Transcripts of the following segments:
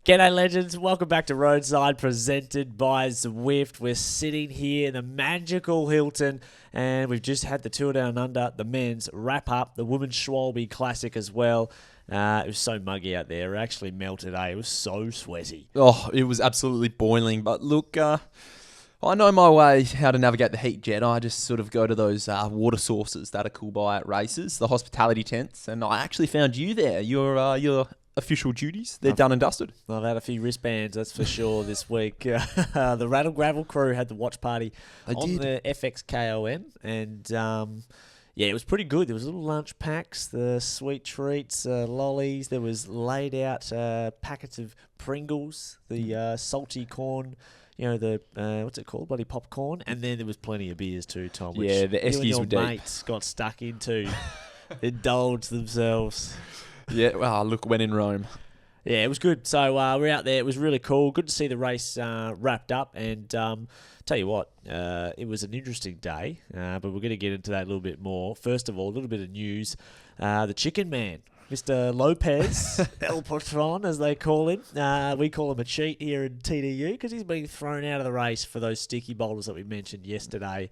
G'day legends, welcome back to Roadside, presented by Zwift. We're sitting here in the magical Hilton and we've just had the Tour Down Under, the men's wrap up, the women's Schwalbe Classic as well. It was so muggy out there, it actually melted, It was so sweaty. Oh, it was absolutely boiling, but look, I know my way how to navigate the heat, Jet. I just sort of go to those water sources that are cool by at races, the hospitality tents, and I actually found you there. Your official duties, they're done and dusted. I've had a few wristbands, that's for sure, this week. The Rattle Gravel crew had the watch party the FXKOM, and yeah, it was pretty good. There was little lunch packs, the sweet treats, lollies. There was laid out packets of Pringles, the salty corn, the what's it called, bloody popcorn, and then there was plenty of beers too, Tom. Which yeah, the Eskies were deep. Mates got stuck into, indulged themselves. Yeah, well, look, when in Rome. Yeah, it was good. So we're out there. It was really cool. Good to see the race wrapped up. And tell you what, it was an interesting day, but we're going to get into that a little bit more. First of all, a little bit of news. The Chicken Man, Mr. Lopez, El Patron, as they call him. We call him a cheat here in TDU because he's been thrown out of the race for those sticky boulders that we mentioned yesterday.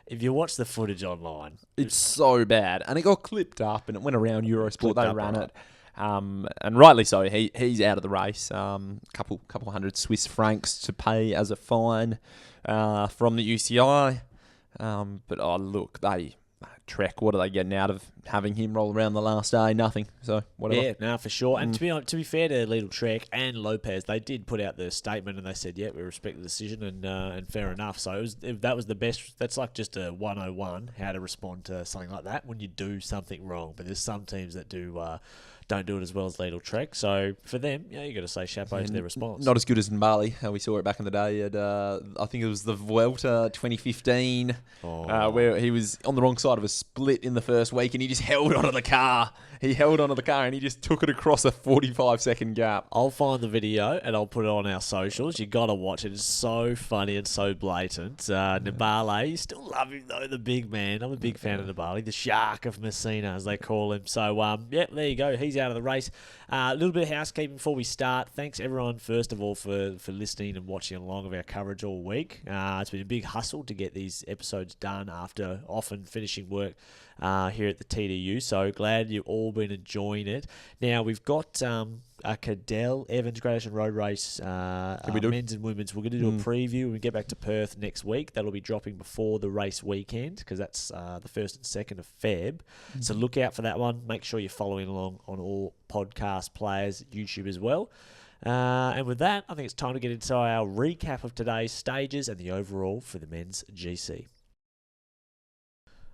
If you watch the footage online, it's so bad, and it got clipped up, and it went around Eurosport. They ran it, and rightly so. He's out of the race. Couple hundred Swiss francs to pay as a fine from the UCI. But look, Trek. What are they getting out of having him roll around the last day? Nothing. So whatever. Yeah, no, for sure. And to be fair to Lidl Trek and Lopez, they did put out the statement and they said, "Yeah, we respect the decision," and fair enough. So that was the best. That's like just a 101 how to respond to something like that when you do something wrong. But there's some teams that don't do it as well as Lidl Trek. So for them, you got to say chapeau to their response. Not as good as in Bali, how we saw it back in the day. At I think it was the Vuelta 2015, where he was on the wrong side of a split in the first week, and he just held onto the car. He held onto the car, and he just took it across a 45-second gap. I'll find the video, and I'll put it on our socials. You got to watch it. It's so funny and so blatant. Nibali, you still love him, though, the big man. I'm a big fan of Nibali, the shark of Messina, as they call him. So, there you go. He's out of the race. A little bit of housekeeping before we start. Thanks, everyone, first of all, for listening and watching along of our coverage all week. It's been a big hustle to get these episodes done after often finishing work here at the TDU. So glad you've all been enjoying it. Now, we've got a Cadell Evans Gradation Road Race, men's and women's. We're going to do a preview when we get back to Perth next week. That'll be dropping before the race weekend because that's the 1st and 2nd of Feb. So look out for that one. Make sure you're following along on all podcast players, YouTube as well. And with that, I think it's time to get into our recap of today's stages and the overall for the men's GC.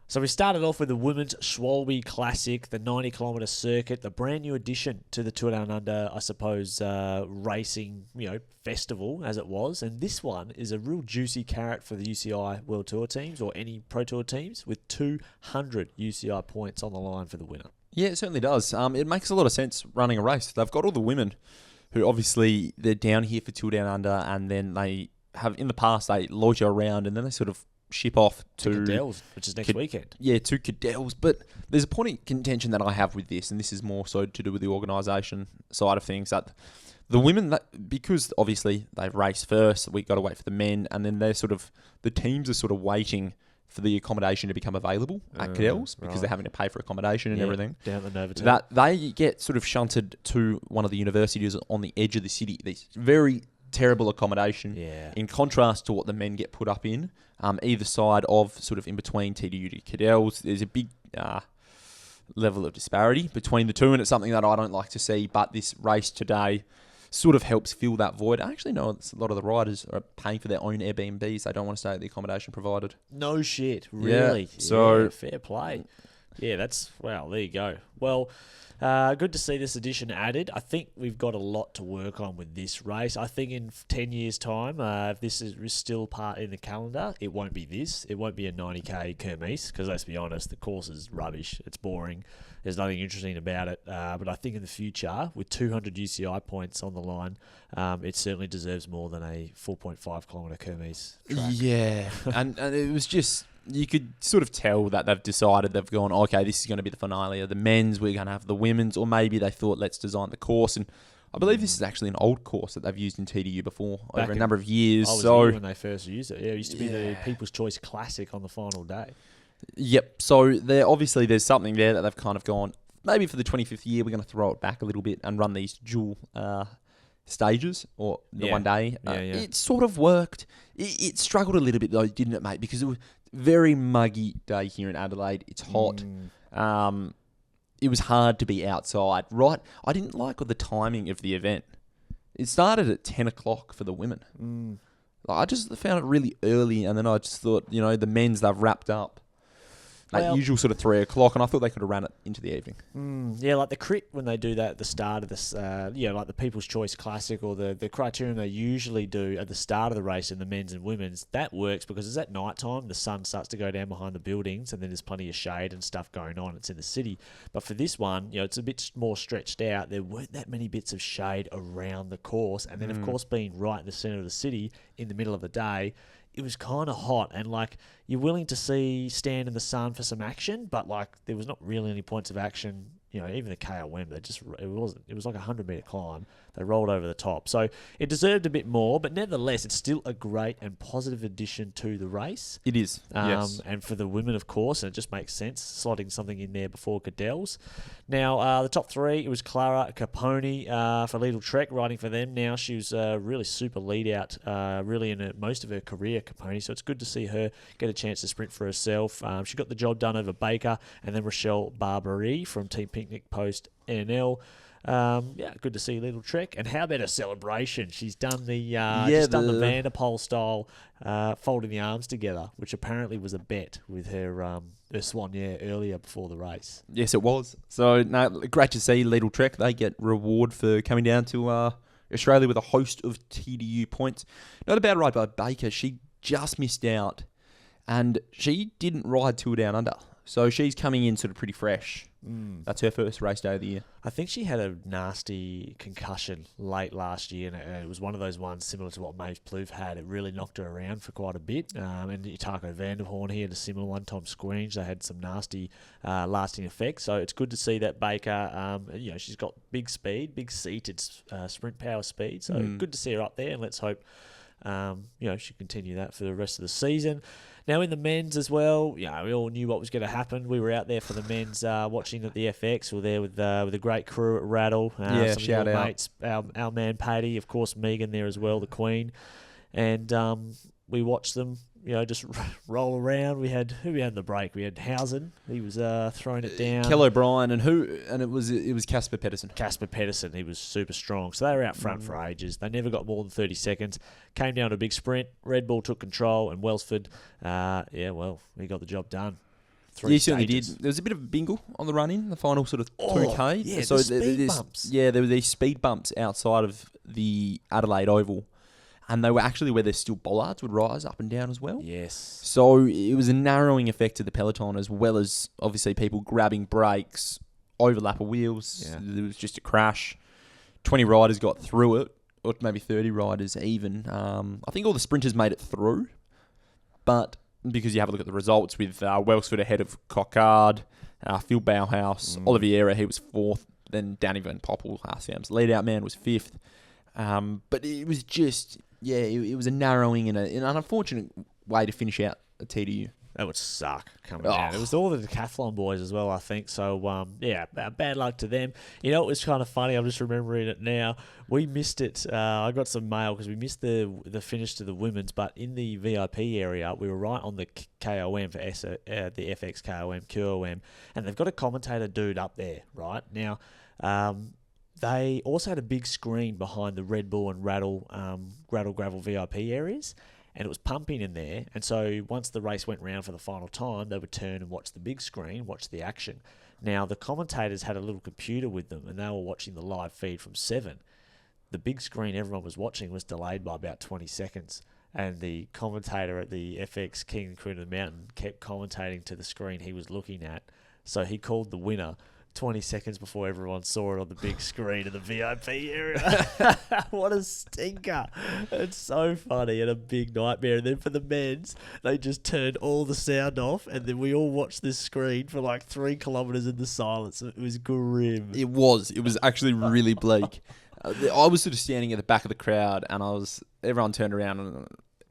So we started off with the Women's Schwalbe Classic, the 90-kilometre circuit, the brand new addition to the Tour Down Under, I suppose, racing, festival as it was. And this one is a real juicy carrot for the UCI World Tour teams or any Pro Tour teams with 200 UCI points on the line for the winner. Yeah, it certainly does. It makes a lot of sense running a race. They've got all the women who obviously they're down here for Tour Down Under, and then they have, in the past, they loiter around and then they sort of ship off to Cadells, which is next weekend. Yeah, to Cadells. But there's a point of contention that I have with this, and this is more so to do with the organisation side of things, that the women, because obviously they've raced first, we've got to wait for the men, and then they're sort of, the teams are sort of waiting for the accommodation to become available at Cadells because they're having to pay for accommodation and everything. Down at the Novotel. That they get sort of shunted to one of the universities on the edge of the city. These very terrible accommodation in contrast to what the men get put up in either side of, sort of in between TDU to Cadells. There's a big level of disparity between the two, and it's something that I don't like to see, but this race today sort of helps fill that void. I actually know a lot of the riders are paying for their own Airbnbs. They don't want to stay at the accommodation provided. No shit, really? Yeah. So fair play. Yeah, wow, there you go. Well, good to see this edition added. I think we've got a lot to work on with this race. I think in 10 years' time, if this is still part in the calendar, it won't be this. It won't be a 90k Kermesse, because let's be honest, the course is rubbish. It's boring. There's nothing interesting about it. But I think in the future, with 200 UCI points on the line, it certainly deserves more than a 4.5 kilometre Kermesse track. Yeah, and it was just, you could sort of tell that they've decided, they've gone, okay, this is going to be the finale of the men's, we're going to have the women's, or maybe they thought, let's design the course. And I believe this is actually an old course that they've used in TDU before over a number of years. I was here when they first used it. Yeah, it used to be the People's Choice Classic on the final day. Yep. So there's something there that they've kind of gone, maybe for the 25th year, we're going to throw it back a little bit and run these dual stages or the one day. It sort of worked. It struggled a little bit though, didn't it, mate? Because it was a very muggy day here in Adelaide. It's hot. It was hard to be outside. Right. I didn't like the timing of the event. It started at 10 o'clock for the women. I just found it really early, and then I just thought, the men's, they've wrapped up. That usual sort of 3 o'clock, and I thought they could have ran it into the evening. Yeah, like the crit when they do that at the start of this, like the People's Choice Classic or the criterion they usually do at the start of the race in the men's and women's, that works because it's at night time, the sun starts to go down behind the buildings, and then there's plenty of shade and stuff going on. It's in the city. But for this one, it's a bit more stretched out. There weren't that many bits of shade around the course, and then of course being right in the centre of the city in the middle of the day, it was kind of hot, and you're willing to stand in the sun for some action, but there was not really any points of action. Even the KOM, it was like a 100-meter climb. They rolled over the top, so it deserved a bit more. But nevertheless, it's still a great and positive addition to the race. It is, yes. And for the women, of course, and it just makes sense slotting something in there before Cadell's. Now, the top three, it was Clara Caponi for Lidl Trek riding for them. Now she was really super lead out, really in most of her career, Caponi. So it's good to see her get a chance to sprint for herself. She got the job done over Baker, and then Rochelle Barbary from Team Picnic Post NL. Good to see Little Trek. And how about a celebration? She's done the the Vanderpool style folding the arms together, which apparently was a bet with her swan earlier before the race. Yes, it was. So great to see Little Trek. They get reward for coming down to Australia with a host of TDU points. Not a bad ride by Baker. She just missed out, and she didn't ride Tour Down Under. So she's coming in sort of pretty fresh. That's her first race day of the year. I think she had a nasty concussion late last year, and it was one of those ones similar to what Maeve Plouffe had. It really knocked her around for quite a bit. And Taco Vanderhoorn, he had a similar one. Tom Squinge, they had some nasty lasting effects. So it's good to see that Baker, she's got big speed, big seated sprint power speed. So good to see her up there, and let's hope she continue that for the rest of the season. Now in the men's as well, we all knew what was going to happen. We were out there for the men's watching at the FX. We were there with a great crew at Rattle. Some shout out. Mates, our man Paddy, of course Megan there as well, the Queen. And we watched them, just roll around. We had in the break? We had Hausen. He was throwing it down. Kel O'Brien and it was Casper Pedersen. Casper Pedersen. He was super strong. So they were out front for ages. They never got more than 30 seconds. Came down to a big sprint. Red Bull took control, and Welsford, he got the job done. He certainly did. There was a bit of a bingle on the run-in, the final sort of 2K. Yeah, so speed bumps. Yeah, there were these speed bumps outside of the Adelaide Oval. And they were actually where there's still bollards would rise up and down as well. Yes. So it was a narrowing effect to the peloton, as well as obviously people grabbing brakes, overlap of wheels. Yeah. There was just a crash. 20 riders got through it, or maybe 30 riders even. I think all the sprinters made it through. But because you have a look at the results with Welsford ahead of Cockard, Phil Bauhaus, Oliveira, he was fourth. Then Danny Van Poppel, Sam's lead-out man, was fifth. But it was just... it was a narrowing and an unfortunate way to finish out a TDU. That would suck coming down. It was all the decathlon boys as well, I think. So, bad luck to them. It was kind of funny. I'm just remembering it now. We missed it. I got some mail because we missed the finish to the women's, but in the VIP area, we were right on the KOM for the FX KOM, QOM, and they've got a commentator dude up there, right? Now, they also had a big screen behind the Red Bull and Rattle Gravel VIP areas, and it was pumping in there. And so once the race went round for the final time, they would turn and watch the big screen, watch the action. Now, the commentators had a little computer with them, and they were watching the live feed from 7. The big screen everyone was watching was delayed by about 20 seconds. And the commentator at the FX King and Queen of the Mountain kept commentating to the screen he was looking at. So he called the winner 20 seconds before everyone saw it on the big screen in the VIP area. What a stinker. It's so funny and a big nightmare. And then for the men's, they just turned all the sound off, and then we all watched this screen for like 3 kilometres in the silence. It was grim. It was actually really bleak. I was sort of standing at the back of the crowd, and everyone turned around and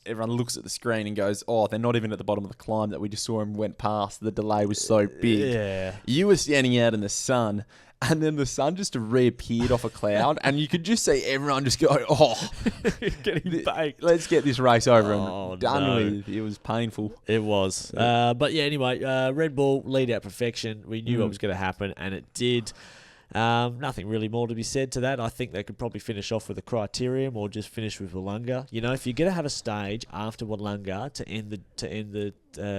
everyone looks at the screen and goes, "Oh, they're not even at the bottom of the climb that we just saw and went past. The delay was so big." Yeah. You were standing out in the sun, and then the sun just reappeared off a cloud, and you could just see everyone just go, "Oh, Getting baked. let's get this race over Oh, and done no. with." It was painful. It was. But yeah, anyway, Red Bull lead out perfection. We knew what was going to happen, and it did. Nothing really more to be said to that. I think they could probably finish off with a criterium or just finish with Wollonga. You know, if you're going to have a stage after Wollonga to end the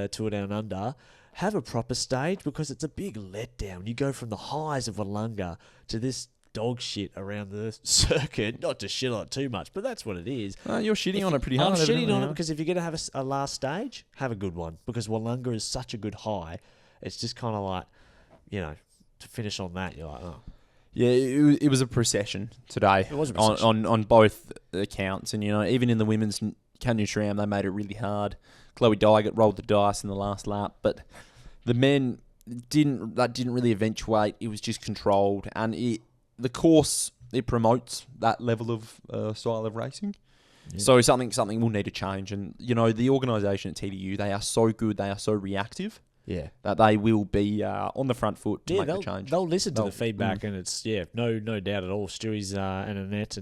Tour Down Under, have a proper stage, because it's a big letdown. You go from the highs of Wollonga to this dog shit around the circuit. Not to shit on it too much, but that's what it is. You're shitting on it pretty hard. I'm shitting evidently, on it huh? because if you're going to have a last stage, have a good one, because Wollonga is such a good high. It's just kind of like, you know, to finish on that, you're like, oh. Yeah, it was a procession today. It was a procession. on both accounts, and you know, even in the women's Canyon SRAM, they made it really hard. Chloe Dygert rolled the dice in the last lap, but the men didn't really eventuate. It was just controlled, and the course promotes that level of style of racing. Yeah. So something will need to change, and you know, the organisation at TDU, they are so good, they are so reactive. Yeah, that they will be on the front foot to make the change. They'll listen to the feedback, and it's no doubt at all. Stewie's and Annette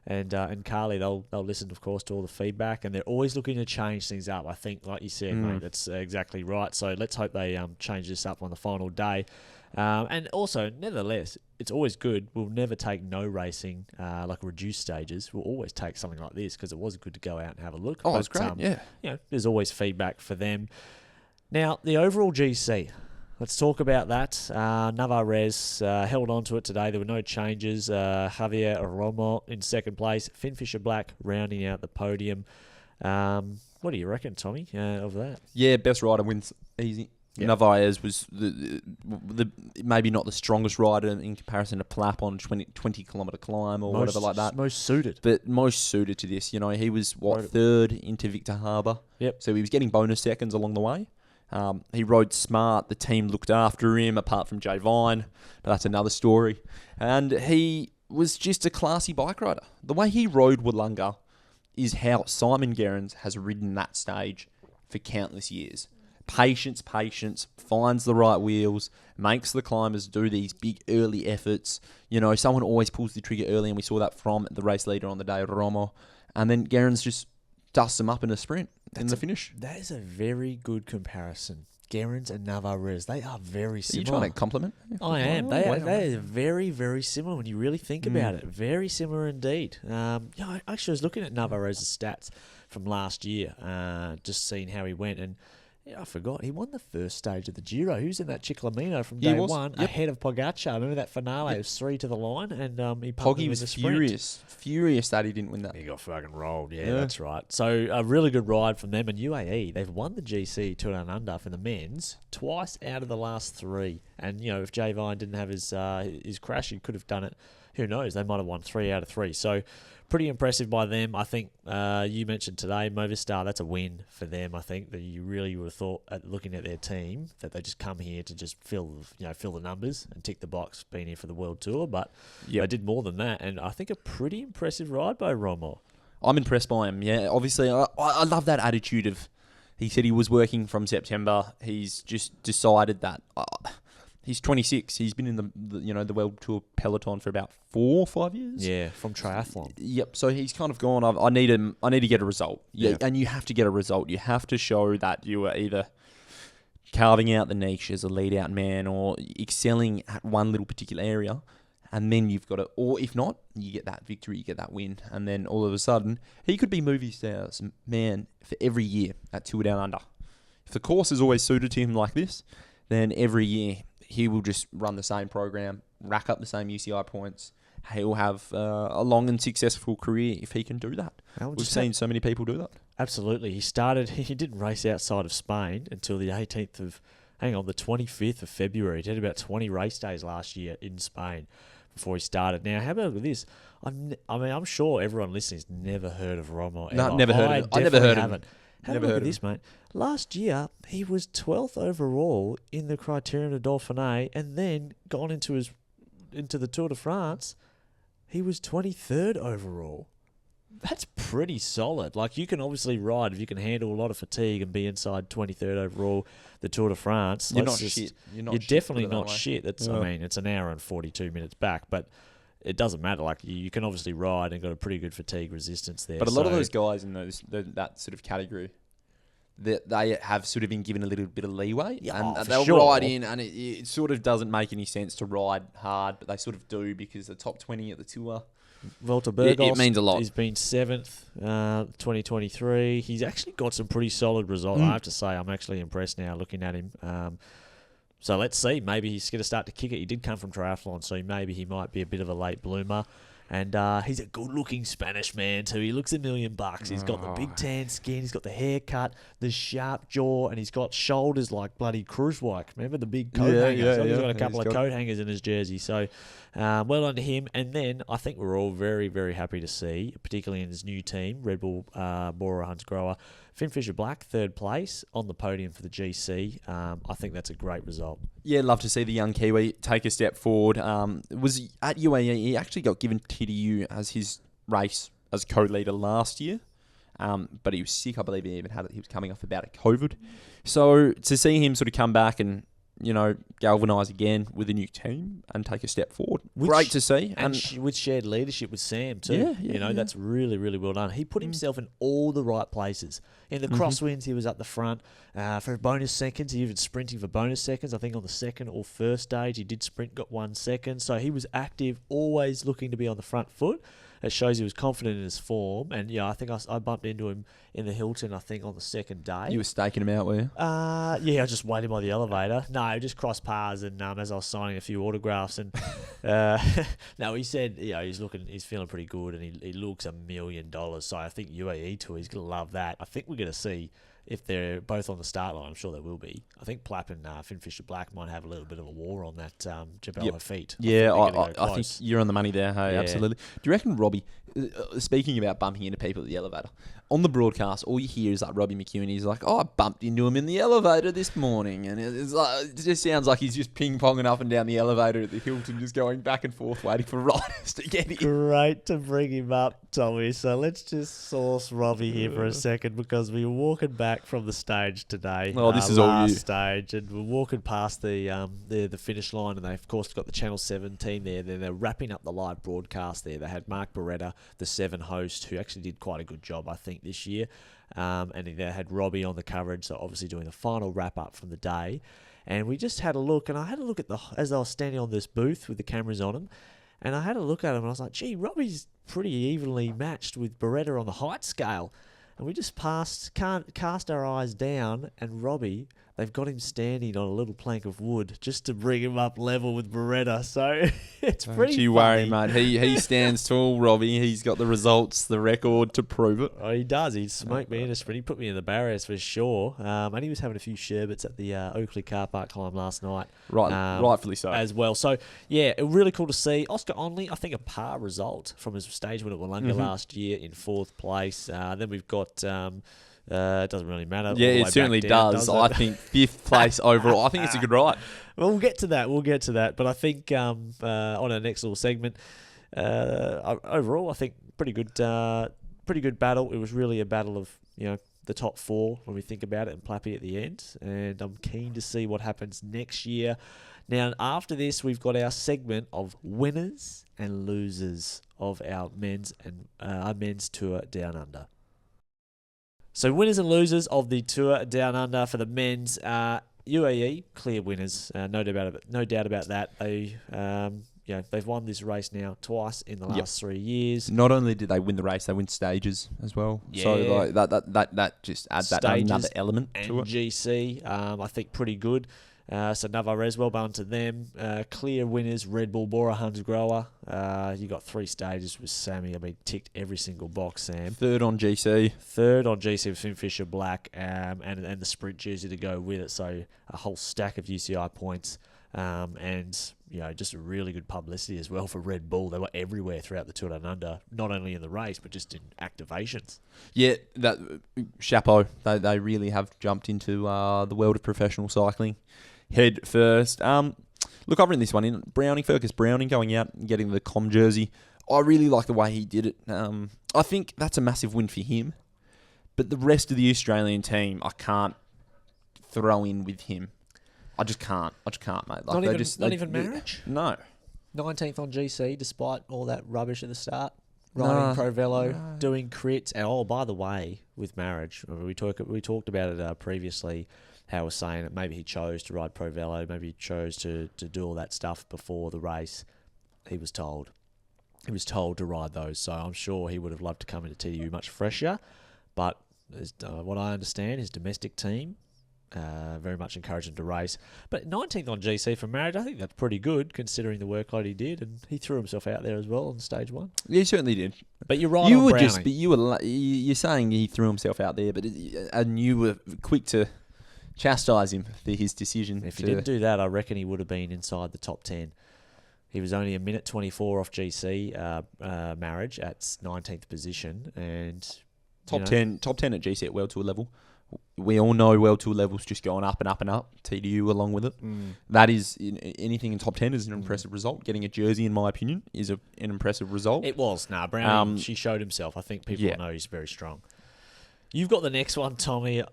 and Carly, they'll listen, of course, to all the feedback, and they're always looking to change things up. I think, like you said, mate, that's exactly right. So let's hope they change this up on the final day. And also, nevertheless, it's always good. We'll never take no racing, like reduced stages. We'll always take something like this, because it was good to go out and have a look. Oh, it's great, yeah. You know, there's always feedback for them. Now, the overall GC. Let's talk about that. Navarrez held on to it today. There were no changes. Javier Romo in second place. Finn Fisher Black rounding out the podium. What do you reckon, Tommy, of that? Yeah, best rider wins easy. Yep. Narvaez was the maybe not the strongest rider in comparison to Plapp on 20-kilometre climb or whatever like that. Most suited. But most suited to this. You know, he was, third into Victor Harbour. Yep. So he was getting bonus seconds along the way. He rode smart. The team looked after him, apart from Jay Vine. But that's another story. And he was just a classy bike rider. The way he rode Wollonga is how Simon Gerrans has ridden that stage for countless years. Patience, finds the right wheels, makes the climbers do these big early efforts. You know, someone always pulls the trigger early, and we saw that from the race leader on the day, Romo. And then Gerrans just dusts them up in a sprint in the finish. That is a very good comparison. Gerrans and Navarrez, they are very similar. Are you trying to compliment? I am. They are very, very similar when you really think about it. Very similar indeed. I actually was looking at Navarrez's stats from last year, just seeing how he went, and I forgot. He won the first stage of the Giro. He was in that Chiclamino from day one, ahead of Pogacar. Remember that finale? It was 3 to the line, and he pumped him in the sprint. Furious that he didn't win that. He got fucking rolled. Yeah, that's right. So a really good ride from them. And UAE, they've won the GC Tour Down Under for the men's twice out of the last 3. And you know, if Jay Vine didn't have his crash, he could have done it. Who knows? They might have won 3 out of 3. So pretty impressive by them. I think you mentioned today, Movistar, that's a win for them. I think that you really would have thought, looking at their team, that they just come here to just fill the numbers and tick the box, being here for the World Tour. But they did more than that, and I think a pretty impressive ride by Romo. I'm impressed by him. Yeah, obviously, I love that attitude of. He said he was working from September. He's just decided that. He's 26. He's been in the World Tour peloton for about 4 or 5 years. Yeah, from triathlon. Yep. So he's kind of gone, I need to get a result. Yeah. And you have to get a result. You have to show that you are either carving out the niche as a lead-out man or excelling at one little particular area. And then you've got to, or if not, you get that victory, you get that win. And then all of a sudden, he could be movie stars, man, for every year at Tour Down Under. If the course is always suited to him like this, then every year he will just run the same program, rack up the same UCI points. He'll have a long and successful career if he can do that. We've seen so many people do that. Absolutely. He didn't race outside of Spain until the 25th of February. He had about 20 race days last year in Spain before he started. Now, how about this? I'm sure everyone listening's never heard of Romo. No, never heard of him. I never heard of him. Have a look at this, mate. Last year, he was 12th overall in the Criterium de Dauphiné, and then gone into the Tour de France he was 23rd overall. That's pretty solid. Like, you can obviously ride if you can handle a lot of fatigue and be inside 23rd overall the Tour de France. You're not shit. You're You're definitely not shit. That's, Yeah. I mean, it's an hour and 42 minutes back, but it doesn't matter. Like, you can obviously ride and got a pretty good fatigue resistance there. But a lot of those guys in that sort of category, they have sort of been given a little bit of leeway, and they'll ride in, and it sort of doesn't make any sense to ride hard, but they sort of do because the top 20 at the Tour. Walter Burgos, it means a lot. He's been 7th, 2023. He's actually got some pretty solid results. I have to say, I'm actually impressed now looking at him. So let's see. Maybe he's going to start to kick it. He did come from triathlon, so maybe he might be a bit of a late bloomer. And he's a good-looking Spanish man too. He looks $1 million. He's got the big tan skin. He's got the haircut, the sharp jaw, and he's got shoulders like bloody Kruijswijk. Remember the big coat hangers? He's got a couple of coat hangers in his jersey. So well done to him. And then I think we're all very, very happy to see, particularly in his new team, Red Bull Bora Hansgrohe, Finn Fisher-Black, 3rd place on the podium for the GC. I think that's a great result. Yeah, love to see the young Kiwi take a step forward. Was at UAE, he actually got given TDU as his race as co-leader last year, but he was sick. I believe he even had it. He was coming off about a COVID. So to see him sort of come back and, you know, galvanise again with a new team and take a step forward. Great to see. And with shared leadership with Sam too. That's really, really well done. He put himself in all the right places. In the crosswinds, he was up the front. For bonus seconds, he was sprinting for bonus seconds. I think on the second or first stage, he did sprint, got 1 second. So he was active, always looking to be on the front foot. It shows he was confident in his form. And, yeah, I think I bumped into him in the Hilton, I think, on the second day. You were staking him out, were you? Yeah, I was just waiting by the elevator. No, just crossed paths, and as I was signing a few autographs, and no, he said, he's feeling pretty good, and he looks $1 million. So I think UAE Tour, he's gonna love that. I think we're gonna see if they're both on the start line. I'm sure they will be. I think Plapp and Finn Fisher-Black might have a little bit of a war on that Jebel Hafeet. Yeah, I think you're on the money there. Hey, absolutely. Do you reckon Robbie, speaking about bumping into people at the elevator, on the broadcast, all you hear is like Robbie McEwen. He's like, I bumped into him in the elevator this morning. And it's like, it just sounds like he's just ping-ponging up and down the elevator at the Hilton, just going back and forth, waiting for riders to get in. Great to bring him up, Tommy. So let's just source Robbie here for a second, because we were walking back from the stage today. Oh, this is all you. Stage, and we're walking past the finish line, and they of course got the Channel 7 team there. Then they're wrapping up the live broadcast there. They had Mark Beretta, the 7 host, who actually did quite a good job, I think, this year. And they had Robbie on the coverage, so obviously doing the final wrap up from the day. And we just had a look, and I had a look as I was standing on this booth with the cameras on him, and I had a look at him, and I was like, gee, Robbie's pretty evenly matched with Beretta on the height scale. And we just can't cast our eyes down, and Robbie, they've got him standing on a little plank of wood just to bring him up level with Beretta. So it's pretty funny. Don't you worry, mate. He stands tall, Robbie. He's got the results, the record to prove it. Oh, he does. He smoked me in a sprint. He put me in the barriers for sure. And he was having a few sherbets at the Oakley car park climb last night. Rightfully so. As well. So, yeah, really cool to see. Oscar Onley, I think a par result from his stage win at Wollonga last year in 4th place. Then we've got... it doesn't really matter. Yeah, it certainly does. I think 5th place overall. I think it's a good ride. Well, we'll get to that. But I think on our next little segment, overall, I think pretty good battle. It was really a battle of the top 4 when we think about it, and Plappy at the end. And I'm keen to see what happens next year. Now, after this, we've got our segment of winners and losers of our men's Tour Down Under. So winners and losers of the Tour Down Under for the men's. UAE, clear winners, no doubt about that. They've won this race now twice in the last 3 years. Not only did they win the race, they win stages as well. Yeah. So that just adds that another element to it. GC, I think pretty good. So Navarrez, well done to them. Clear winners, Red Bull, Bora Hansgrohe. You got 3 stages with Sammy. I mean, ticked every single box, Sam. 3rd on GC. 3rd on GC with Finn Fisher-Black, and the sprint jersey to go with it. So a whole stack of UCI points. And just a really good publicity as well for Red Bull. They were everywhere throughout the Tour Down Under, not only in the race, but just in activations. Yeah, chapeau. They really have jumped into the world of professional cycling head first. Look, over in this one, Fergus Browning going out and getting the Com jersey I really like the way he did it. I think that's a massive win for him. But the rest of the Australian team, I can't throw in with him. I just can't, mate. Like not even Marriage? No. 19th on GC, despite all that rubbish at the start. Riding Pro Velo, doing crits. And by the way, with Marriage, we talked about it previously, how I was saying that maybe he chose to ride Pro Velo, maybe he chose to do all that stuff before the race. He was told to ride those, so I'm sure he would have loved to come into TDU much fresher. But what I understand, his domestic team very much encouraged him to race. But 19th on GC for Marriage, I think that's pretty good considering the workload he did, and he threw himself out there as well on stage 1. Yeah, he certainly did. But you're right on Browning. You're saying he threw himself out there, and you were quick to chastise him for his decision. If he didn't do that, I reckon he would have been inside the top 10. He was only a minute 24 off GC Marriage at 19th position, and top 10 at GC at World Tour level. We all know World Tour level's just going up and up and up. TDU along with it. That is anything in top 10 is an impressive result. Getting a jersey, in my opinion, is an impressive result. It was. Brown. She showed himself. I think people know he's very strong. You've got the next one, Tommy.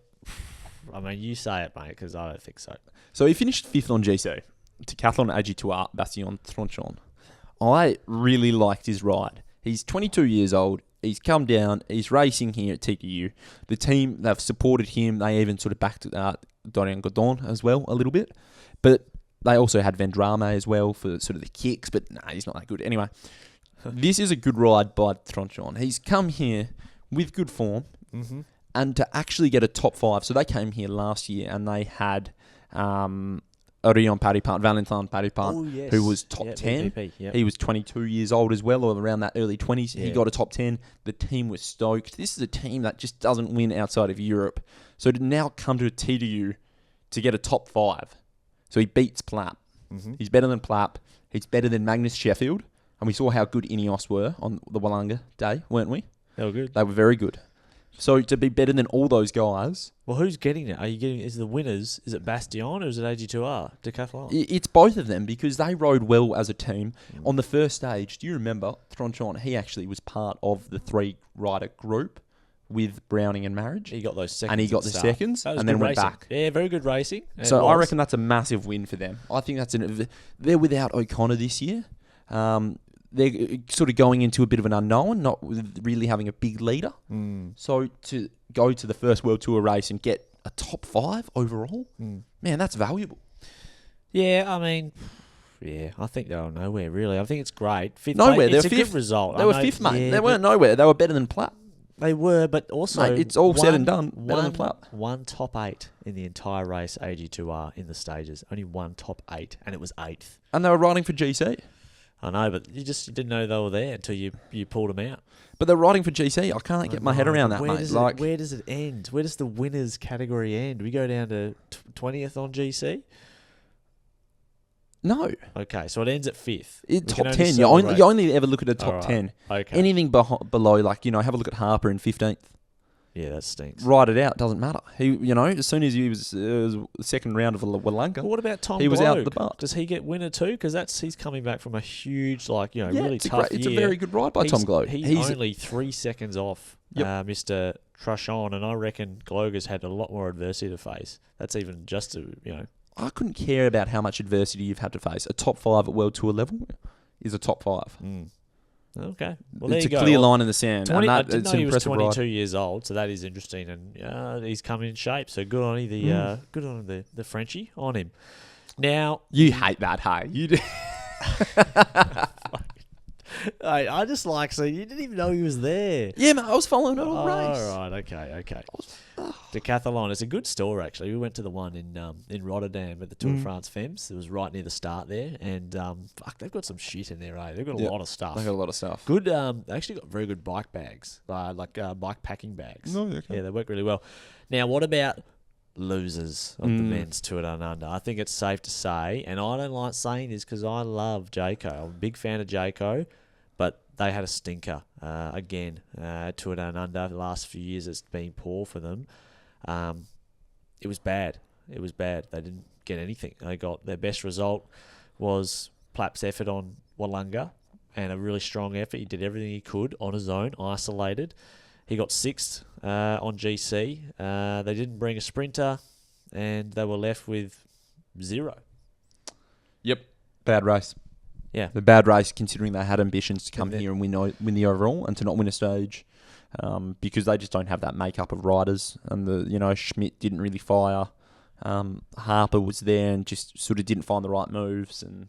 I mean, you say it, mate, because I don't think so. So he finished 5th on GC. Decathlon AG2R Bastien Tronchon. I really liked his ride. He's 22 years old. He's come down. He's racing here at TDU. The team, they've supported him. They even sort of backed Dorian Godon as well a little bit. But they also had Vendrame as well for sort of the kicks. But he's not that good. Anyway, this is a good ride by Tronchon. He's come here with good form and to actually get a top 5. So they came here last year and they had Orion Paripant, Valentin Paripant, who was top 10. VP, He was 22 years old as well, or around that early 20s. He got a top 10. The team was stoked. This is a team that just doesn't win outside of Europe. So to now come to a TDU to get a top 5. So he beats Plapp. He's better than Plapp. He's better than Magnus Sheffield. And we saw how good Ineos were on the Wollonga day, weren't we? They were good. They were very good. So to be better than all those guys... Well, who's getting it? Is the winners, is it Bastien or is it AG2R, Decathlon? It's both of them because they rode well as a team. On the first stage, do you remember, Tronchon, he actually was part of the 3-rider group with Browning and Marriage. He got those seconds. And he got the seconds and then went back. Yeah, very good racing. So I reckon that's a massive win for them. I think they're without O'Connor this year. They're sort of going into a bit of an unknown, not really having a big leader. So to go to the first World Tour race and get a top 5 overall, man, that's valuable. Yeah, I mean, I think they were nowhere, really. I think it's great. Fifth nowhere. It's a good result. They were 5th, mate. They weren't nowhere. They were better than Platt. They were, but also... Mate, it's all said and done. Better than Platt. One top 8 in the entire race, AG2R, in the stages. Only one top 8, and it was 8th. And they were riding for GC. I know, but you didn't know they were there until you pulled them out. But they're riding for GC. I can't get my head around that, mate. Where does it end? Where does the winners category end? We go down to 20th on GC? No. Okay, so it ends at 5th. Top 10. You only ever look at a top 10. Okay. Anything below, have a look at Harper in 15th. Yeah, that stinks. Ride it out. Doesn't matter. He, as soon as he was second round of Wollonga. Well, what about Tom He was Gloag? out the butt. Does he get winner too? Because he's coming back from a huge, really tough year. It's a very good ride by Tom Gloag. He's only 3 seconds off Mr. Truchon, and I reckon Gloag has had a lot more adversity to face. That's even just to, I couldn't care about how much adversity you've had to face. A top 5 at World Tour level is a top 5. Okay. Well, it's a clear line in the sand. I didn't know he was 22 years old, so that is interesting. And he's come in shape, so good on the Frenchie on him. Now... You hate that, hey? You do. I just so you didn't even know he was there. Yeah, man, I was following it all race. All right, okay. Decathlon, it's a good store actually. We went to the one in Rotterdam at the Tour de France Femmes. It was right near the start there, and they've got some shit in there. They've got a lot of stuff. They've got a lot of stuff. Good. They actually got very good bike bags, bike packing bags. Oh, okay. Yeah, they work really well. Now, what about losers of the men's Tour Down Under? I think it's safe to say, and I don't like saying this because I love Jayco. I'm a big fan of Jayco. But they had a stinker again. Tour Down Under. The last few years, it's been poor for them. It was bad. They didn't get anything. They got their best result was Plapp's effort on Wollonga, and a really strong effort. He did everything he could on his own, isolated. He got 6th on GC. They didn't bring a sprinter, and they were left with 0. Yep. Bad race. Yeah. The bad race, considering they had ambitions to come here and win the overall and to not win a stage, because they just don't have that makeup of riders. And Schmidt didn't really fire. Harper was there and just sort of didn't find the right moves. And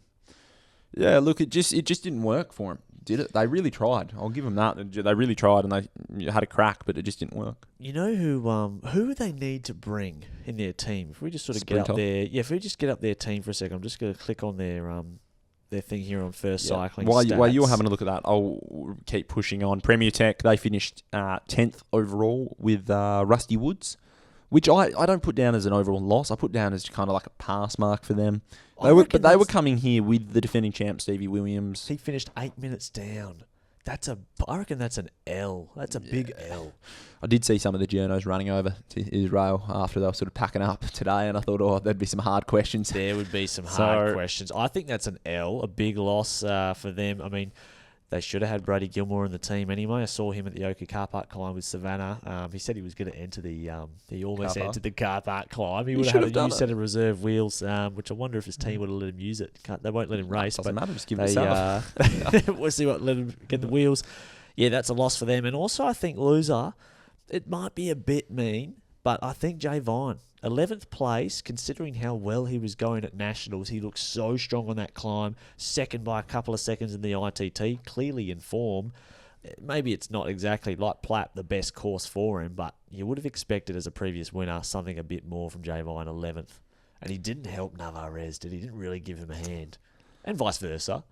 yeah, look, it just didn't work for him, did it? They really tried. I'll give them that. They really tried and they had a crack, but it just didn't work. You know who they need to bring in their team? If we just sort of get up there, if we just get up their team for a second, I'm just going to click on their thing here on First Cycling While Stats. you're having a look at that, I'll keep pushing on. Premier Tech, they finished 10th overall with Rusty Woods, which I don't put down as an overall loss. I put down as kind of like a pass mark for them. They were coming here with the defending champ, Stevie Williams. He finished 8 minutes down. I reckon that's an L. That's a big L. I did see some of the journos running over to Israel after they were sort of packing up today, and I thought, there'd be some hard questions. There would be some hard questions. I think that's an L, a big loss for them. I mean, they should have had Brady Gilmore in the team anyway. I saw him at the Oka car park climb with Savannah. He said he was going to enter he almost entered the car park climb. He would have had a new set of reserve wheels, which I wonder if his team would have let him use it. They won't let him race. Doesn't matter, just give it a we'll see what let him get the wheels. Yeah, that's a loss for them. And also, I think loser, it might be a bit mean, but I think Jay Vine, 11th place, considering how well he was going at Nationals. He looked so strong on that climb, second by a couple of seconds in the ITT, clearly in form. Maybe it's not exactly like Platt, the best course for him, but you would have expected as a previous winner something a bit more from Jay Vine, 11th. And he didn't help Navarrez, did he? Didn't really give him a hand. And vice versa.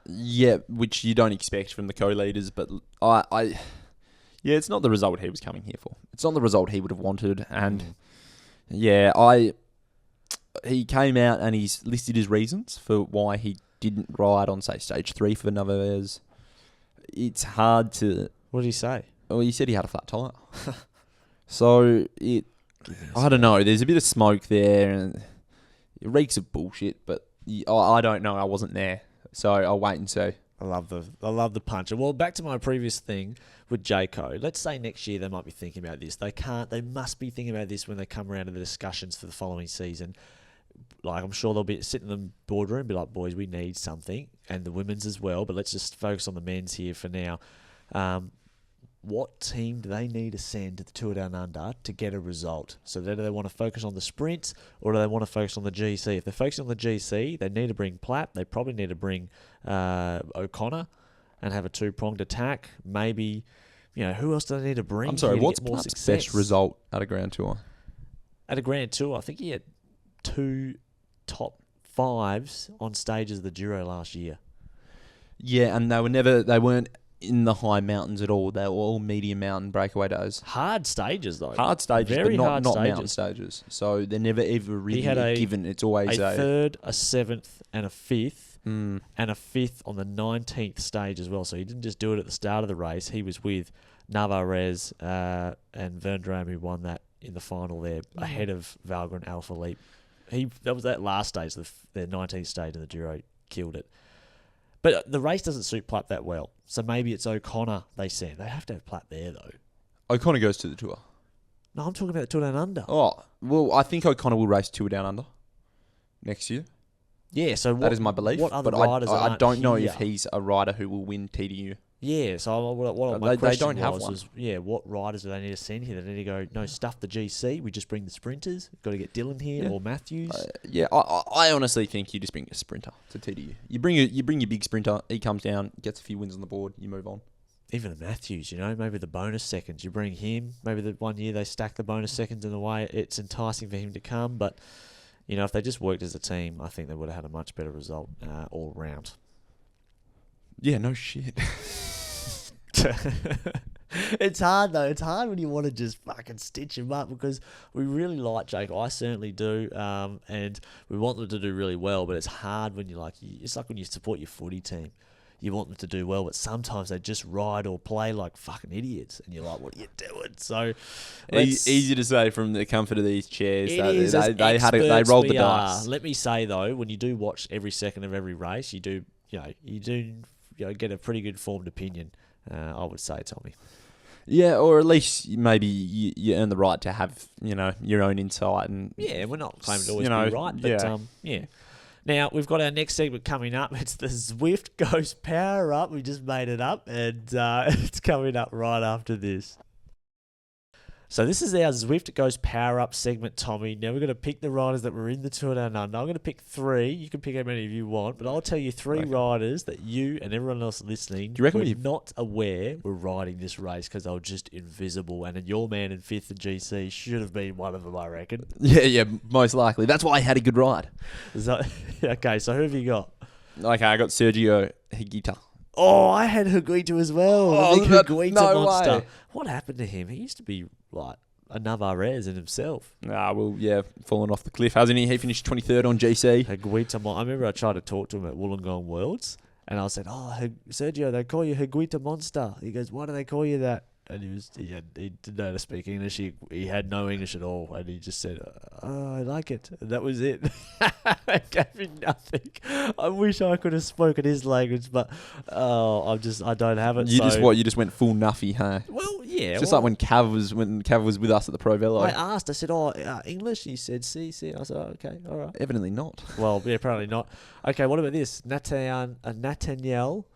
Yeah, which you don't expect from the co-leaders, but it's not the result he was coming here for. It's not the result he would have wanted, and he came out and he's listed his reasons for why he didn't ride on, say, stage 3 for Navarrez. It's hard to... What did he say? Well, he said he had a flat tyre. So, I don't know. There's a bit of smoke there, and it reeks of bullshit, but I don't know. I wasn't there. So I'll wait and see. I love the puncher. Well, back to my previous thing with Jayco. Let's say next year they might be thinking about this. They must be thinking about this when they come around to the discussions for the following season. Like, I'm sure they'll be sitting in the boardroom and be like, boys, we need something. And the women's as well. But let's just focus on the men's here for now. What team do they need to send to the Tour Down Under to get a result? So do they want to focus on the sprints or do they want to focus on the GC? If they're focusing on the GC, they need to bring Platt. They probably need to bring O'Connor and have a two-pronged attack. Maybe, who else do they need to bring? I'm sorry, what's Platt's best result at a Grand Tour? At a Grand Tour, I think he had 2 top 5s on stages of the Giro last year. Yeah, and they weren't in the high mountains at all. They were all medium mountain breakaway days. Hard stages, though. Hard stages, Very but hard not stages. mountain stages. So they're never ever really given. It's always a 3rd, a 7th, and a 5th, and a 5th on the 19th stage as well. So he didn't just do it at the start of the race. He was with Navarrez and Vendram, who won that in the final there, ahead of Valgren Alaphilippe. That was that last stage, the 19th stage of the Giro, killed it. But the race doesn't suit Platt that well. So maybe it's O'Connor they send. They have to have Platt there, though. O'Connor goes to the Tour. No, I'm talking about the Tour Down Under. Oh, well, I think O'Connor will race Tour Down Under next year. Yeah, so that is my belief. What other but riders I don't know here? if he's a rider who will win TDU. Yeah, so what my they question don't have one. was, what riders do they need to send here? They need to go, no, stuff the GC. We just bring the sprinters. Got to get Dylan here or Matthews. I honestly think you just bring a sprinter to TDU. You bring your big sprinter. He comes down, gets a few wins on the board. You move on. Even the Matthews, maybe the bonus seconds. You bring him. Maybe the one year they stack the bonus seconds in the way it's enticing for him to come. But if they just worked as a team, I think they would have had a much better result all round. Yeah, no shit. It's hard, though. It's hard when you want to just fucking stitch him up because we really like Jake. I certainly do. And we want them to do really well, but it's hard when it's like when you support your footy team. You want them to do well, but sometimes they just ride or play like fucking idiots. And you're like, what are you doing? So easy to say from the comfort of these chairs. They rolled the dice. Let me say, though, when you do watch every second of every race, you do get a pretty good formed opinion, I would say, Tommy. Yeah, or at least maybe you earn the right to have, your own insight. And we're not claiming to always be right, but Now, we've got our next segment coming up. It's the Zwift Goes Power Up. We just made it up, and it's coming up right after this. So this is our Zwift Goes Power Up segment, Tommy. Now we're going to pick the riders that were in the Tour Down Under. I'm going to pick 3. You can pick how many of you want, but I'll tell you 3 riders that you and everyone else listening were not aware were riding this race because they were just invisible. And your man in 5th and GC should have been one of them, I reckon. Yeah, most likely. That's why he had a good ride. Okay, so who have you got? Okay, I got Sergio Higuita. Oh, I had Higuita as well. Oh, the big Higuita monster. Way. What happened to him? He used to be like a Navarrez in himself. Fallen off the cliff, hasn't he? He finished 23rd on GC. Higuita. I remember I tried to talk to him at Wollongong Worlds, and I said, Sergio, they call you Higuita Monster. He goes, why do they call you that? And he didn't know how to speak English. He had no English at all, and he just said, I like it. And that was it. It gave me nothing. I wish I could have spoken his language, but I don't have it. You just went full nuffy, huh? Well, yeah. Just like when Cav was with us at the Pro Velo. I said, English? He said, see. I said, okay, all right. Evidently not. Well, yeah, apparently not. Okay, what about this? Nathaniel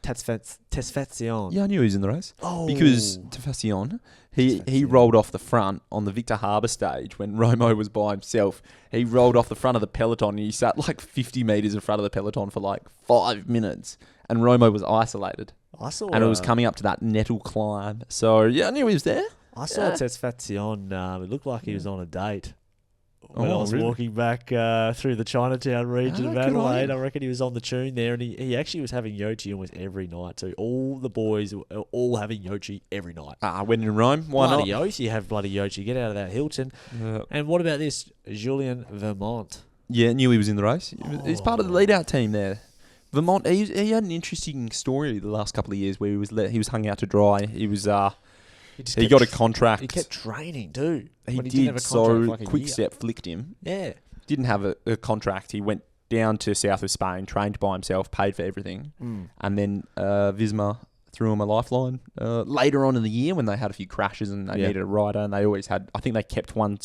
Tesfazion. Yeah, I knew he was in the race. Oh. Because Tesfazion, he rolled off the front on the Victor Harbour stage when Romo was by himself. He rolled off the front of the peloton and he sat like 50 metres in front of the peloton for like 5 minutes. And Romo was isolated. And it was coming up to that nettle climb. So, yeah, I knew he was there. I saw Tesfazion. It looked like he was on a date. When I was walking back through the Chinatown region of Adelaide, I reckon he was on the tune there, and he actually was having Yochi almost every night too. All the boys were all having Yochi every night. When in Rome, why not? Bloody oath, you have bloody Yochi. Get out of that Hilton. And what about this? Julien Vermont. Yeah, knew he was in the race. He's part of the lead-out team there. Vermont, he had an interesting story the last couple of years where he was hung out to dry. He was... He got a contract. He kept training too. He did. So Quickstep flicked him. Yeah. Didn't have a contract. He went down to south of Spain, trained by himself, paid for everything. And then Visma threw him a lifeline later on in the year when they had a few crashes and they needed a rider. And they always had, I think they kept one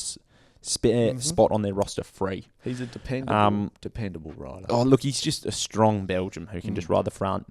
spare spot on their roster free. He's a dependable rider. Oh, look, he's just a strong Belgian who can just ride the front.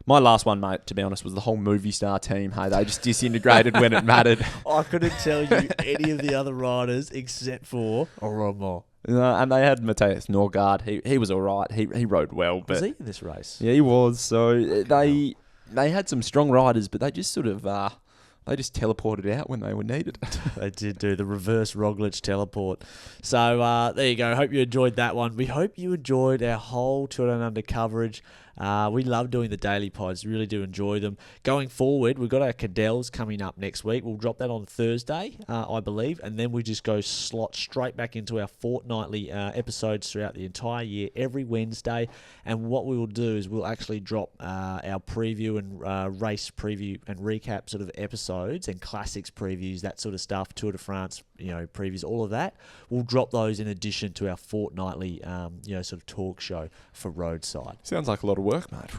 My last one, mate, to be honest, was the whole movie star team. Hey, they just disintegrated when it mattered. I couldn't tell you any of the other riders except for Oromo. And they had Matthias Norgard. He was all right. He rode well. But was he in this race? Yeah, he was. So they had some strong riders, but they just sort of they just teleported out when they were needed. They did do the reverse Roglic teleport. So there you go. Hope you enjoyed that one. We hope you enjoyed our whole Tour Down Under coverage. We love doing the daily pods. Really do enjoy them. Going forward, we've got our Cadels coming up next week. We'll drop that on Thursday, I believe, and then we just go slot straight back into our fortnightly episodes throughout the entire year, every Wednesday. And what we will do is we'll actually drop our preview and race preview and recap sort of episodes and classics previews, that sort of stuff, Tour de France, previews, all of that. We'll drop those in addition to our fortnightly, sort of talk show for Roadside. Sounds like a lot of work, mate.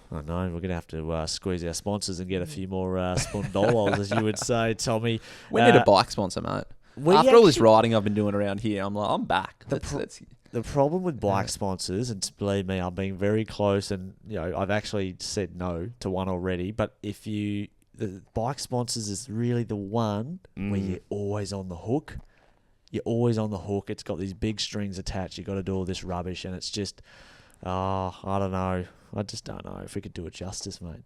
I know. We're going to have to squeeze our sponsors and get a few more spondolos, as you would say, Tommy. We need a bike sponsor, mate. After all this riding I've been doing around here, I'm back. The problem with bike sponsors, and believe me, I'm being very close, and I've actually said no to one already. But the bike sponsors is really the one where you're always on the hook. You're always on the hook. It's got these big strings attached. You've got to do all this rubbish, and it's just... I don't know. I just don't know if we could do it justice, mate.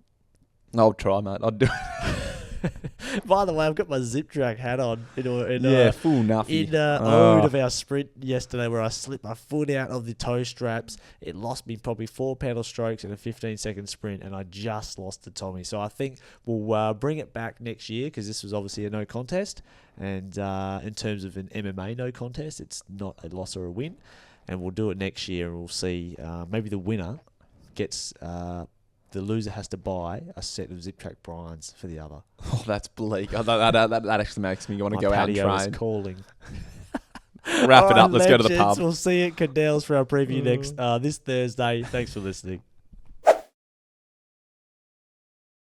I'll try, mate. I'll do it. By the way, I've got my Zip Track hat on. Full nuffy. In ode of our sprint yesterday where I slipped my foot out of the toe straps. It lost me probably 4 pedal strokes in a 15-second sprint, and I just lost to Tommy. So I think we'll bring it back next year because this was obviously a no contest. And in terms of an MMA no contest, it's not a loss or a win. And we'll do it next year, and we'll see. Maybe the winner gets... the loser has to buy a set of Zip Track Bryans for the other. Oh, that's bleak. That actually makes me want to go out and train. Is calling. Wrap it up. Let's go to the pub. We'll see you at Cadell's for our preview next this Thursday. Thanks for listening.